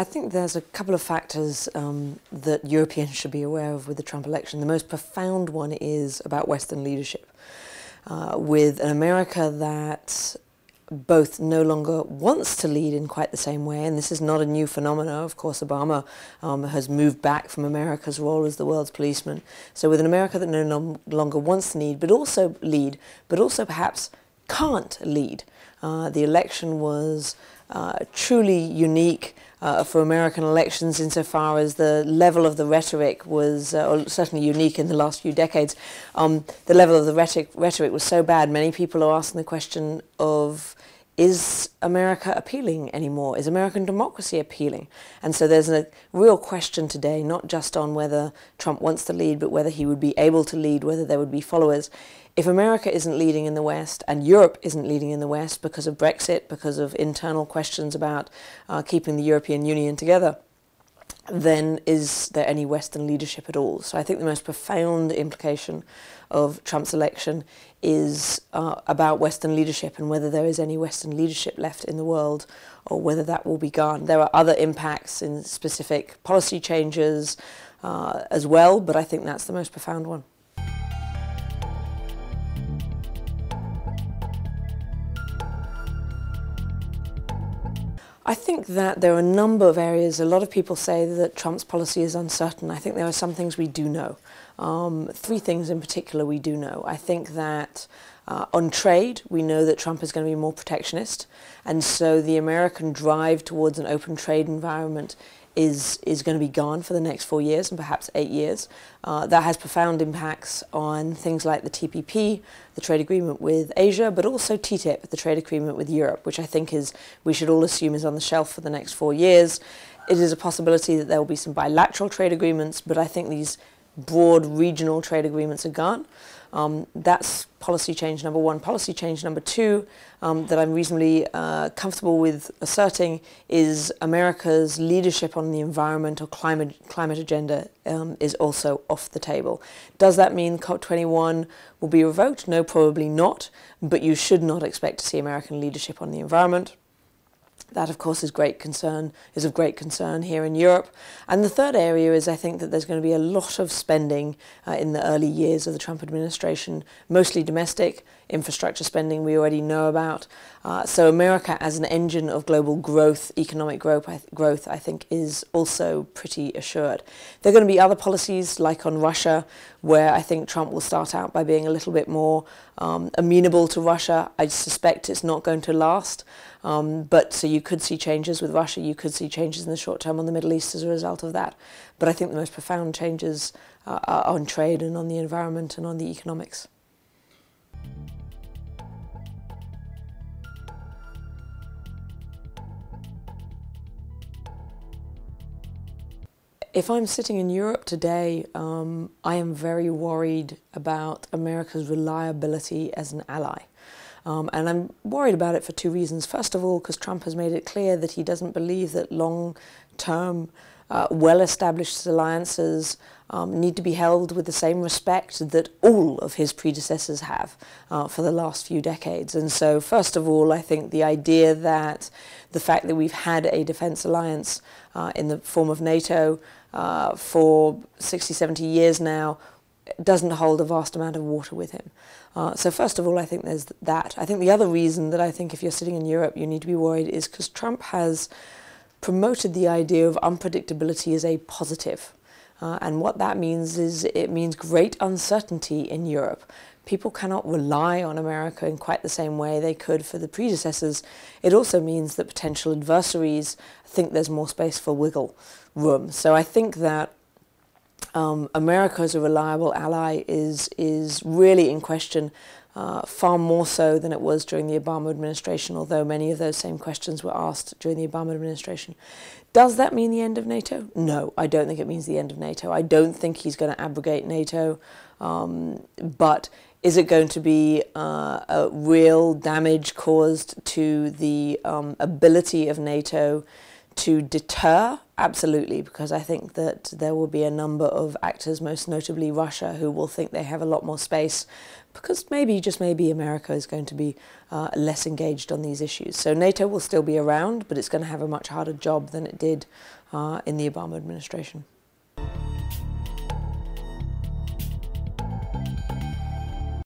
I think there's a couple of factors that Europeans should be aware of with the Trump election. The most profound one is about Western leadership, with an America that both no longer wants to lead in quite the same way, and this is not a new phenomenon. Of course, Obama has moved back from America's role as the world's policeman. So with an America that no longer wants to lead, but also perhaps can't lead. The election was truly unique for American elections insofar as the level of the rhetoric was, or certainly unique in the last few decades. The level of the rhetoric was so bad, many people are asking the question of, is America appealing anymore? Is American democracy appealing? And so there's a real question today, not just on whether Trump wants to lead, but whether he would be able to lead, whether there would be followers. If America isn't leading in the West, and Europe isn't leading in the West because of Brexit, because of internal questions about keeping the European Union together, then is there any Western leadership at all? So I think the most profound implication of Trump's election is about Western leadership and whether there is any Western leadership left in the world or whether that will be gone. There are other impacts in specific policy changes as well, but I think that's the most profound one. I think that there are a number of areas. A lot of people say that Trump's policy is uncertain. I think there are some things we do know. Three things in particular we do know. I think that on trade, we know that Trump is going to be more protectionist, and so the American drive towards an open trade environment is going to be gone for the next 4 years and perhaps 8 years. That has profound impacts on things like the TPP, the trade agreement with Asia, but also TTIP, the trade agreement with Europe, which I think we should all assume is on the shelf for the next 4 years. It is a possibility that there will be some bilateral trade agreements, but I think these broad regional trade agreements are gone. That's policy change number one. Policy change number two that I'm reasonably comfortable with asserting is America's leadership on the environment or climate agenda is also off the table. Does that mean COP21 will be revoked? No, probably not, but you should not expect to see American leadership on the environment. That, of course, is of great concern here in Europe. And the third area is I think that there's going to be a lot of spending in the early years of the Trump administration, mostly domestic infrastructure spending we already know about. So America as an engine of global growth, economic growth, I think is also pretty assured. There are going to be other policies like on Russia, where I think Trump will start out by being a little bit more amenable to Russia. I suspect it's not going to last. But so you could see changes with Russia, you could see changes in the short term on the Middle East as a result of that. But I think the most profound changes are on trade and on the environment and on the economics. If I'm sitting in Europe today, I am very worried about America's reliability as an ally. And I'm worried about it for two reasons. First of all, because Trump has made it clear that he doesn't believe that long-term, well-established alliances need to be held with the same respect that all of his predecessors have for the last few decades. And so, first of all, I think the idea that the fact that we've had a defense alliance in the form of Nato for 60, 70 years now doesn't hold a vast amount of water with him. So first of all, I think there's that. I think the other reason that I think if you're sitting in Europe you need to be worried is because Trump has promoted the idea of unpredictability as a positive. And what that means is it means great uncertainty in Europe. People cannot rely on America in quite the same way they could for the predecessors. It also means that potential adversaries think there's more space for wiggle room. So I think that America as a reliable ally is really in question, far more so than it was during the Obama administration, although many of those same questions were asked during the Obama administration. Does that mean the end of NATO? No, I don't think it means the end of NATO. I don't think he's going to abrogate NATO, but is it going to be a real damage caused to the ability of NATO To deter, absolutely, because I think that there will be a number of actors, most notably Russia, who will think they have a lot more space because maybe, just maybe, America is going to be less engaged on these issues. So NATO will still be around, but it's going to have a much harder job than it did in the Obama administration.